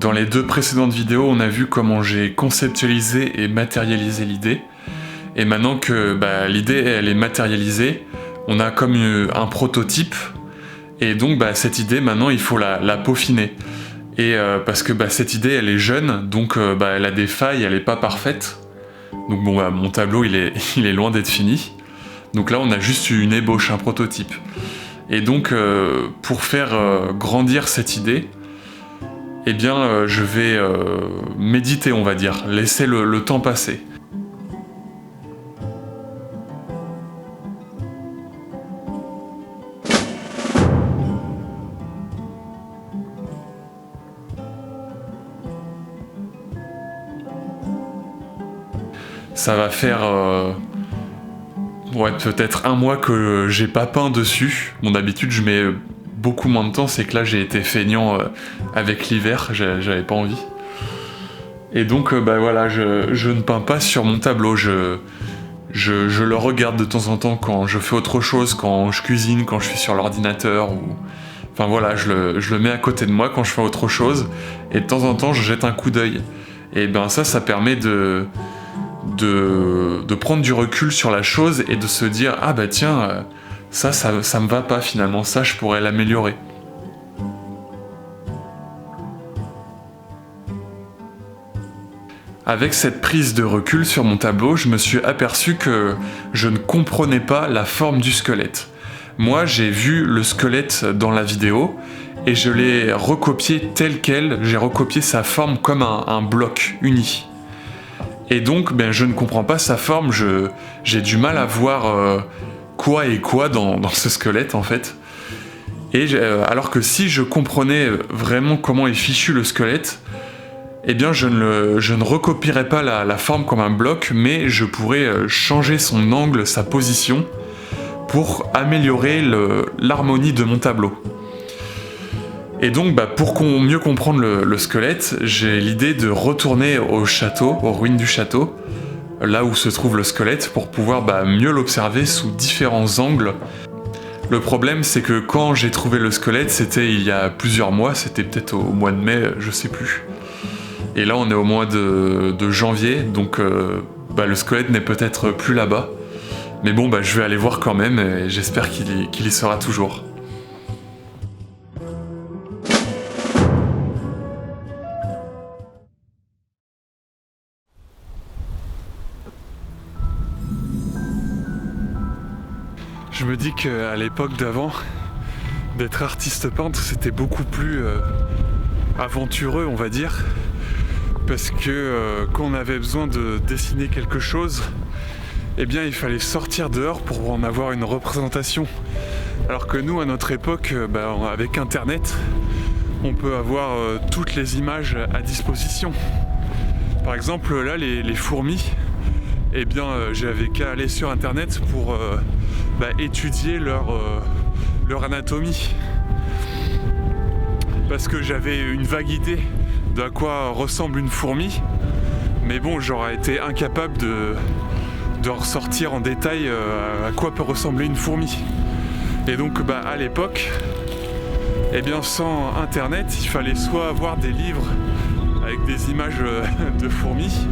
Dans les 2 précédentes vidéos, on a vu comment j'ai conceptualisé et matérialisé l'idée. Et maintenant que l'idée elle est matérialisée, on a comme un prototype. Et donc cette idée maintenant il faut la peaufiner. Et parce que cette idée elle est jeune, donc elle a des failles, elle n'est pas parfaite. Donc mon tableau il est loin d'être fini. Donc là on a juste une ébauche, un prototype. Et donc pour faire grandir cette idée, eh bien je vais méditer, on va dire, laisser le temps passer. Ça va faire peut-être 1 mois que j'ai pas peint dessus. Bon, d'habitude je mets beaucoup moins de temps, c'est que là j'ai été feignant avec l'hiver, j'avais pas envie. Et donc voilà, je ne peins pas sur mon tableau, je le regarde de temps en temps quand je fais autre chose, quand je cuisine, quand je suis sur l'ordinateur ou... Enfin voilà, je le mets à côté de moi quand je fais autre chose et de temps en temps je jette un coup d'œil. Et ça permet de prendre du recul sur la chose et de se dire « Ah tiens, ça me va pas finalement, ça je pourrais l'améliorer ». Avec cette prise de recul sur mon tableau, je me suis aperçu que je ne comprenais pas la forme du squelette. Moi, j'ai vu le squelette dans la vidéo et je l'ai recopié tel quel, j'ai recopié sa forme comme un bloc uni. Et donc, je ne comprends pas sa forme, j'ai du mal à voir quoi est quoi dans ce squelette en fait. Et alors que si je comprenais vraiment comment est fichu le squelette, eh bien je ne recopierais pas la forme comme un bloc, mais je pourrais changer son angle, sa position, pour améliorer l'harmonie de mon tableau. Et donc, pour mieux comprendre le squelette, j'ai l'idée de retourner au château, aux ruines du château, là où se trouve le squelette, pour pouvoir mieux l'observer sous différents angles. Le problème, c'est que quand j'ai trouvé le squelette, c'était il y a plusieurs mois, c'était peut-être au mois de mai, je sais plus. Et là, on est au mois de janvier, donc le squelette n'est peut-être plus là-bas. Mais bon, je vais aller voir quand même, et j'espère qu'il y sera toujours. Je me dis qu'à l'époque d'avant, d'être artiste peintre, c'était beaucoup plus aventureux, on va dire. Parce que quand on avait besoin de dessiner quelque chose, eh bien il fallait sortir dehors pour en avoir une représentation. Alors que nous, à notre époque, avec Internet, on peut avoir toutes les images à disposition. Par exemple, là, les fourmis, eh bien j'avais qu'à aller sur Internet pour étudier leur anatomie. Parce que j'avais une vague idée de à quoi ressemble une fourmi, mais bon, j'aurais été incapable de ressortir en détail à quoi peut ressembler une fourmi. Et donc à l'époque, eh bien sans Internet, il fallait soit avoir des livres avec des images de fourmis,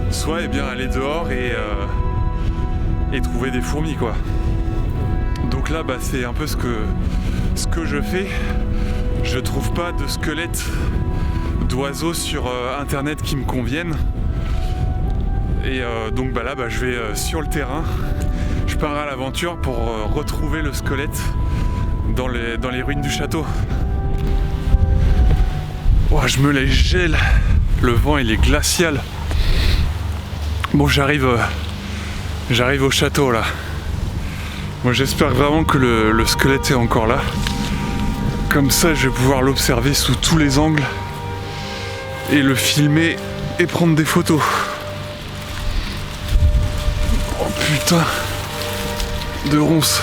soit aller dehors et trouver des fourmis quoi. Donc là c'est un peu ce que je fais. Je trouve pas de squelette d'oiseaux sur Internet qui me conviennent. Et donc je vais sur le terrain, je pars à l'aventure pour retrouver le squelette dans les ruines du château. Oh, je me les gèle, le vent il est glacial. Bon, j'arrive au château là. Moi j'espère vraiment que le squelette est encore là. Comme ça je vais pouvoir l'observer sous tous les angles et le filmer et prendre des photos. Oh putain de ronces.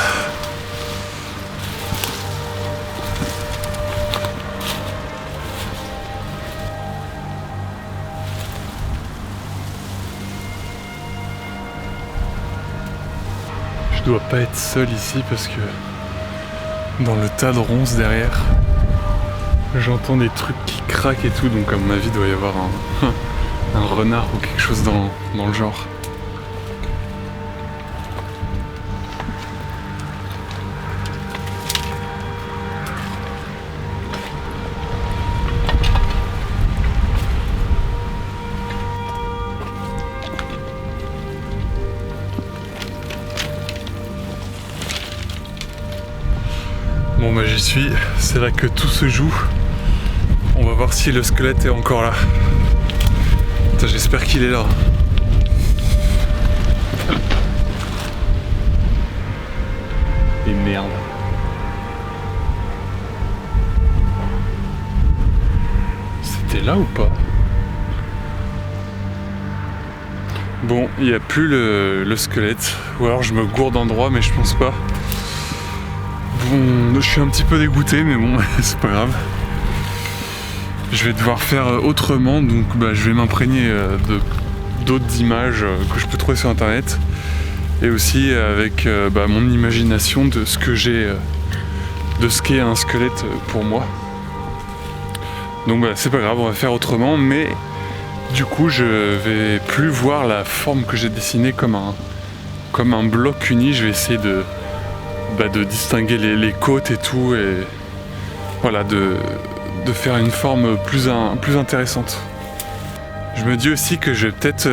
Je dois pas être seul ici parce que dans le tas de ronces derrière, J'entends des trucs qui craquent et tout, donc à mon avis il doit y avoir un renard ou quelque chose dans le genre. Bon bah j'y suis, c'est là que tout se joue. On va voir si le squelette est encore là. J'espère qu'il est là. Et merde. C'était là ou pas? Bon, il n'y a plus le squelette. Ou alors je me gourde d'endroit, mais je pense pas. Bon, je suis un petit peu dégoûté, mais bon, c'est pas grave. Je vais devoir faire autrement, donc bah, je vais m'imprégner d'autres images que je peux trouver sur internet. Et aussi avec bah, mon imagination de ce que j'ai, de ce qu'est un squelette pour moi. Donc bah, c'est pas grave, on va faire autrement, mais du coup je vais plus voir la forme que j'ai dessinée comme un bloc uni. Je vais essayer de distinguer les côtes et tout, et voilà, de faire une forme plus intéressante. Je me dis aussi que je vais peut-être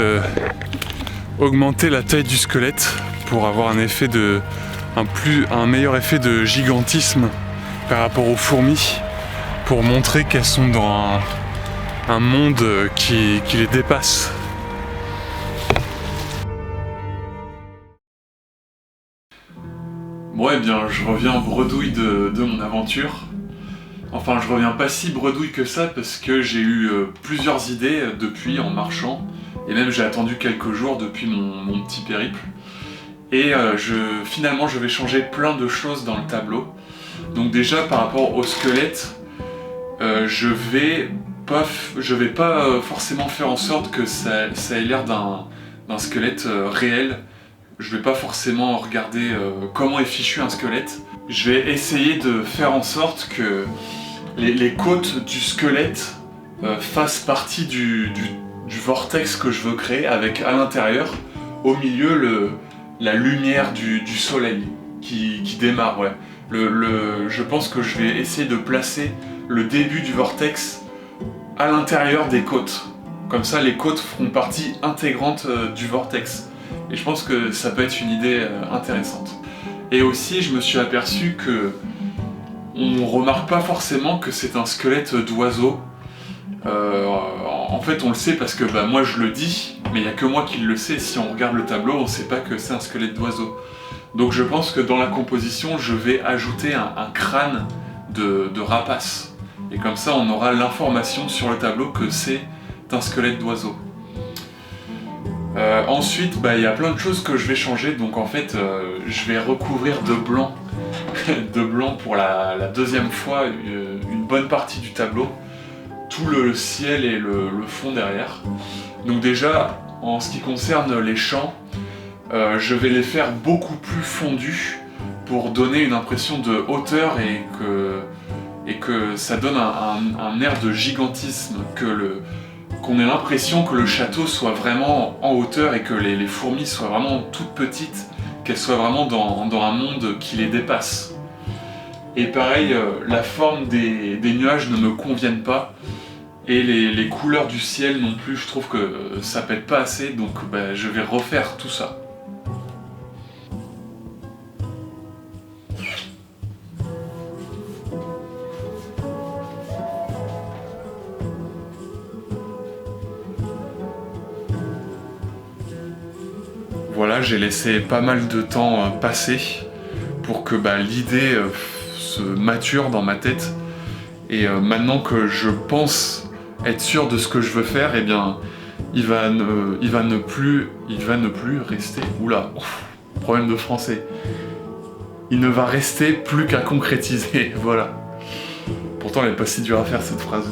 augmenter la taille du squelette pour avoir un meilleur effet de gigantisme par rapport aux fourmis, pour montrer qu'elles sont dans un monde qui les dépasse. Bon, eh bien, je reviens bredouille de mon aventure. Enfin, je reviens pas si bredouille que ça, parce que j'ai eu plusieurs idées depuis en marchant, et même j'ai attendu quelques jours depuis mon petit périple. Et finalement, je vais changer plein de choses dans le tableau. Donc déjà, par rapport au squelette, je vais pas forcément faire en sorte que ça ait l'air d'un squelette réel. Je vais pas forcément regarder comment est fichu un squelette. Je vais essayer de faire en sorte que les côtes du squelette fassent partie du vortex que je veux créer, avec à l'intérieur, au milieu, la lumière du soleil qui démarre. Ouais. Je pense que je vais essayer de placer le début du vortex à l'intérieur des côtes. Comme ça, les côtes feront partie intégrante du vortex. Et je pense que ça peut être une idée intéressante. Et aussi, je me suis aperçu que on remarque pas forcément que c'est un squelette d'oiseau. En fait, on le sait parce que bah, moi je le dis, mais il n'y a que moi qui le sais. Si on regarde le tableau, on ne sait pas que c'est un squelette d'oiseau. Donc je pense que dans la composition, je vais ajouter un crâne de rapace. Et comme ça, on aura l'information sur le tableau que c'est un squelette d'oiseau. Ensuite, bah, y a plein de choses que je vais changer. Donc en fait, je vais recouvrir de blanc, de blanc pour la deuxième fois, une bonne partie du tableau. Tout le ciel et le fond derrière. Donc déjà, en ce qui concerne les champs, je vais les faire beaucoup plus fondus pour donner une impression de hauteur et que ça donne un air de gigantisme, qu'on ait l'impression que le château soit vraiment en hauteur et que les fourmis soient vraiment toutes petites, qu'elles soient vraiment dans un monde qui les dépasse. Et pareil, la forme des nuages ne me conviennent pas, et les couleurs du ciel non plus, je trouve que ça pète pas assez, donc bah, je vais refaire tout ça. Voilà, j'ai laissé pas mal de temps passer pour que bah, l'idée se mature dans ma tête. Et maintenant que je pense être sûr de ce que je veux faire, eh bien, il va ne plus rester... Oula, problème de français. Il ne va rester plus qu'à concrétiser, voilà. Pourtant, elle est pas si dure à faire cette phrase.